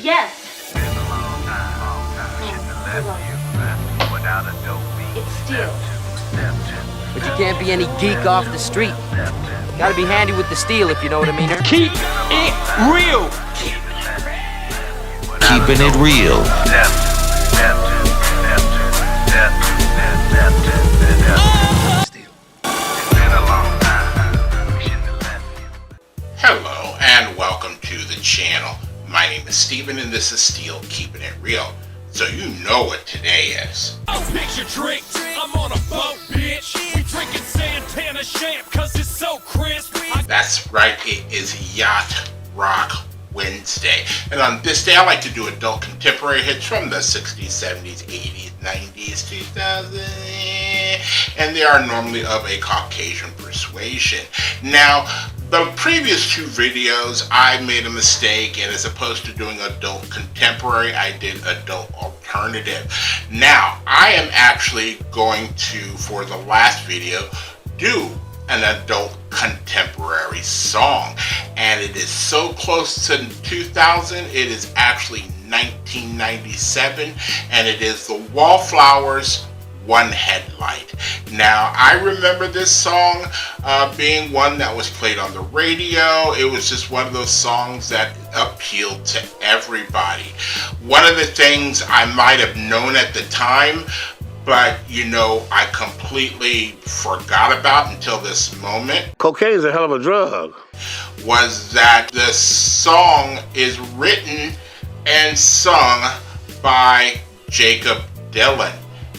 Yes. It's steel. But you can't be any geek off the street. Gotta be handy with the steel, if you know what I mean. Keep it real. Keeping it real. Hello and welcome to the channel. My name is Steven and this is Steel Keeping It Real. So you know what today is. Oh, mix your drink. I'm on a boat, bitch. We drinking Santana champ cause it's so crispy. That's right, it is Yacht Rock Wednesday. And on this day I like to do adult contemporary hits from the 60s, 70s, 80s, 90s, 2000s. And they are normally of a Caucasian persuasion. Now, the previous two videos, I made a mistake, and as opposed to doing adult contemporary, I did adult alternative. Now, I am actually going to, for the last video, do an adult contemporary song. And it is so close to 2000, it is actually 1997, and it is the Wallflowers, One Headlight. Now, I remember this song being one that was played on the radio. It was just one of those songs that appealed to everybody. One of the things I might have known at the time, but you know, I completely forgot about until this moment. Cocaine's a hell of a drug. Was that the song is written and sung by Jacob Dylan.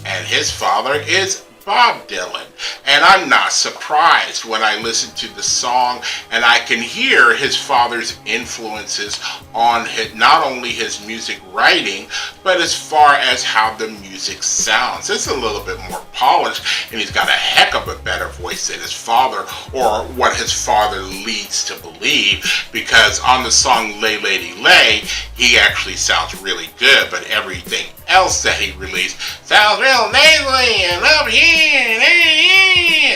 And his father is Bob Dylan. And I'm not surprised when I listen to the song and I can hear his father's influences on not only his music writing, but as far as how the music sounds. It's a little bit more polished, and he's got a heck of a better voice than his father, or what his father leads to believe, because on the song Lay Lady Lay, he actually sounds really good, but everything else that he released sounds real nasally and up here,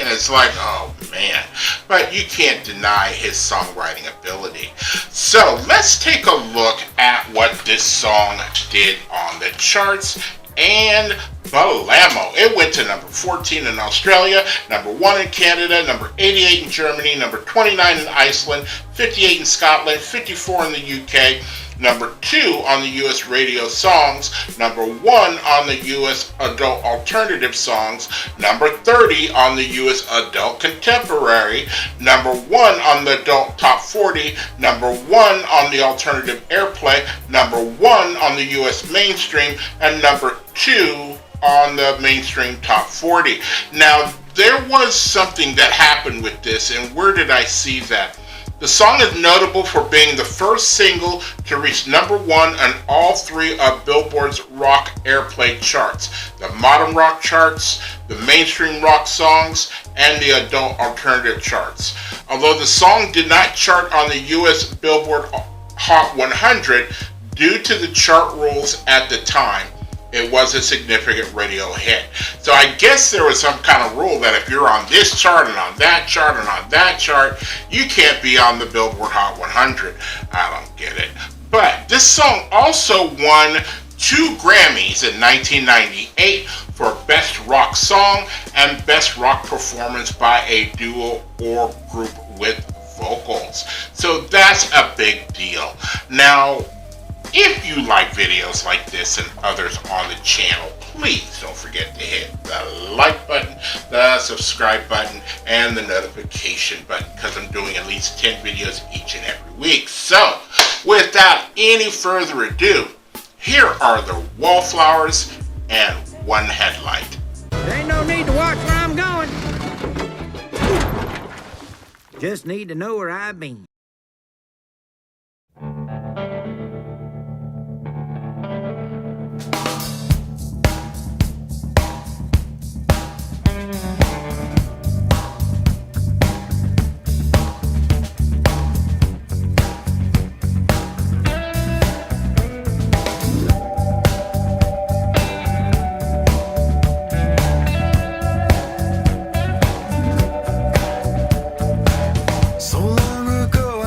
and it's like, oh man. But you can't deny his songwriting ability. So let's take a look at what this song did on the charts. And Balamo. It went to number 14 in Australia, number 1 in Canada, number 88 in Germany, number 29 in Iceland, 58 in Scotland, 54 in the UK, number 2 on the US radio songs, number 1 on the US adult alternative songs, number 30 on the US adult contemporary, number 1 on the adult top 40, number 1 on the alternative airplay, number 1 on the US mainstream, and number 2 on the mainstream top 40. Now, there was something that happened with this, and where did I see that? The song is notable for being the first single to reach number 1 on all 3 of Billboard's rock airplay charts, the modern rock charts, the mainstream rock songs, and the adult alternative charts. Although the song did not chart on the US Billboard Hot 100 due to the chart rules at the time, it was a significant radio hit. So I guess there was some kind of rule that if you're on this chart and on that chart and on that chart, you can't be on the Billboard Hot 100. I don't get it. But this song also won 2 Grammys in 1998 for Best Rock Song and Best Rock Performance by a Duo or Group with Vocals. So that's a big deal. Now, if you like videos like this and others on the channel, please don't forget to hit the like button, the subscribe button, and the notification button, because I'm doing at least 10 videos each and every week. So, without any further ado, here are the Wallflowers and One Headlight. There ain't no need to watch where I'm going. Just need to know where I've been. So long ago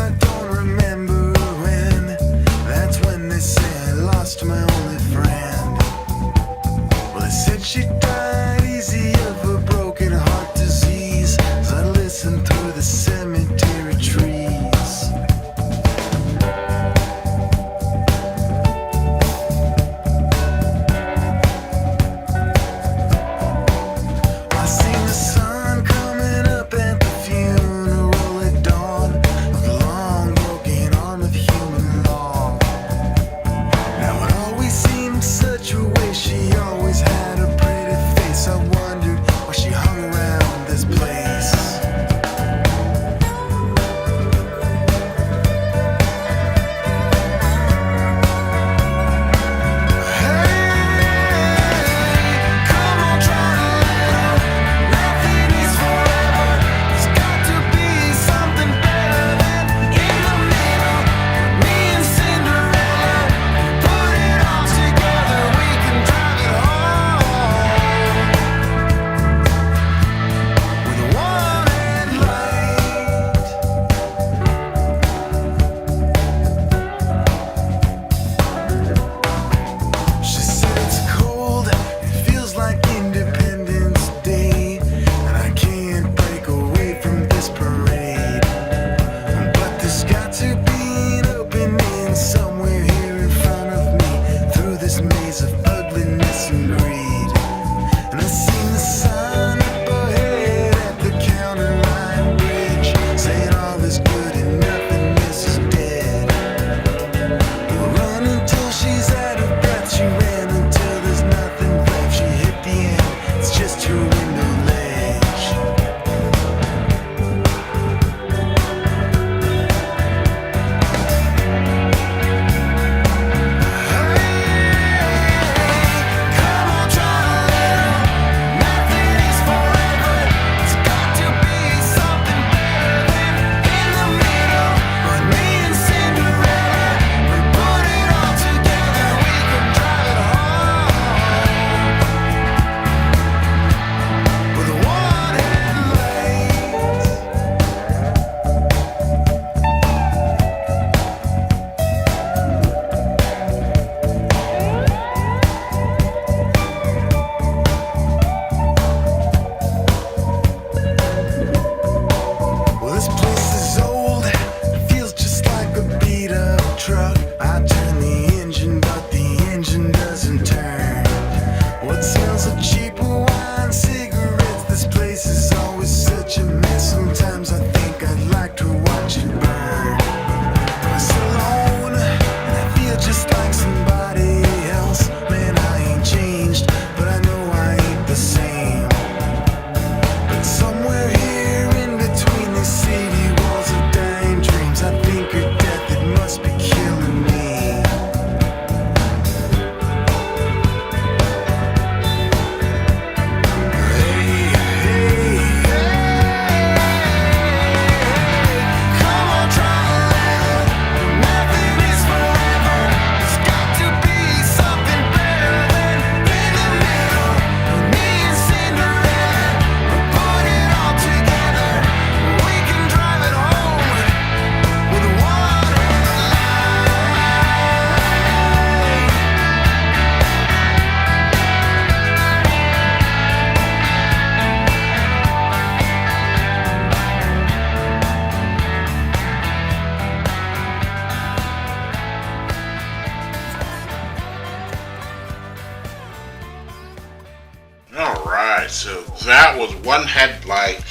So that was One Headlight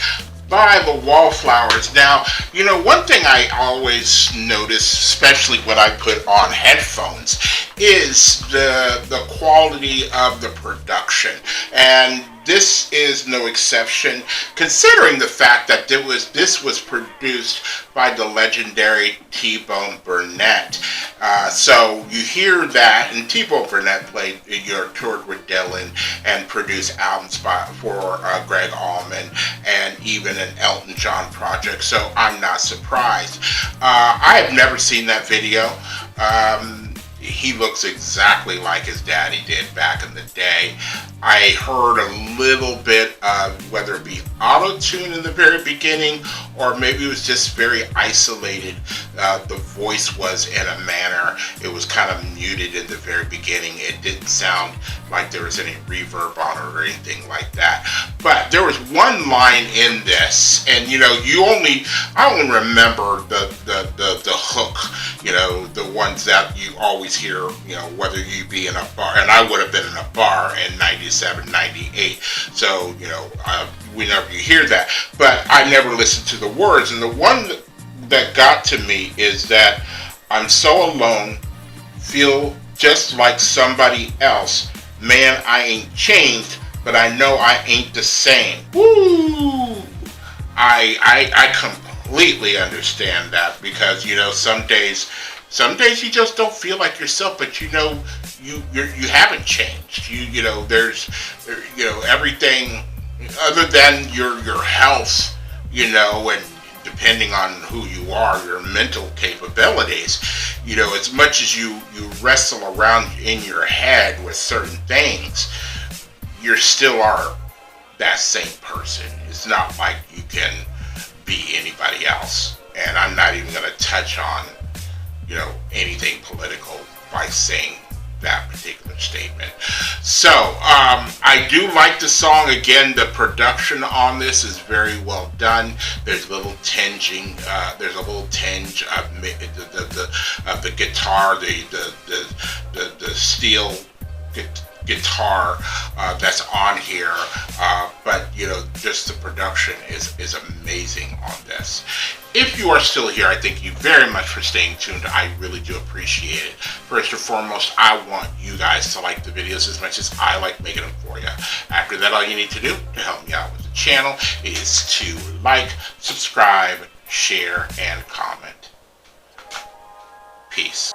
by the Wallflowers. Now, you know, one thing I always notice, especially when I put on headphones, is the quality of the production. And this is no exception, considering the fact that this was produced by the legendary T-Bone Burnett. So you hear that, and T-Bone Burnett toured with Dylan and produced albums for Greg Allman and even an Elton John project. So I'm not surprised. I have never seen that video. He looks exactly like his daddy did back in the day. I heard a little bit of whether it be auto-tune in the very beginning or maybe it was just very isolated. The voice was in a manner, it was kind of muted in the very beginning. It didn't sound like there was any reverb on it or anything like that. But there was one line in this, and you know, I only remember the hook, you know, the ones that you always hear, you know, whether you be in a bar, and I would have been in a bar in 97, 98, so, you know, whenever you hear that, but I never listened to the words, and the one that got to me is that I'm so alone, feel just like somebody else, man, I ain't changed, but I know I ain't the same. Woo! I completely understand that, because, you know, some days you just don't feel like yourself, but you know, you haven't changed. You know, there's, you know, everything other than your health, you know, and depending on who you are, your mental capabilities, you know, as much as you wrestle around in your head with certain things, you still are that same person. It's not like you can be anybody else. And I'm not even going to touch on, you know, anything political by saying that particular statement. So, I do like the song. Again, the production on this is very well done. There's a little tinge of the guitar, the steel guitar that's on here, but you know, just the production is amazing on this. If you are still here, I thank you very much for staying tuned. I really do appreciate it. First and foremost, I want you guys to like the videos as much as I like making them for you. After that, all you need to do to help me out with the channel is to like, subscribe, share, and comment. Peace.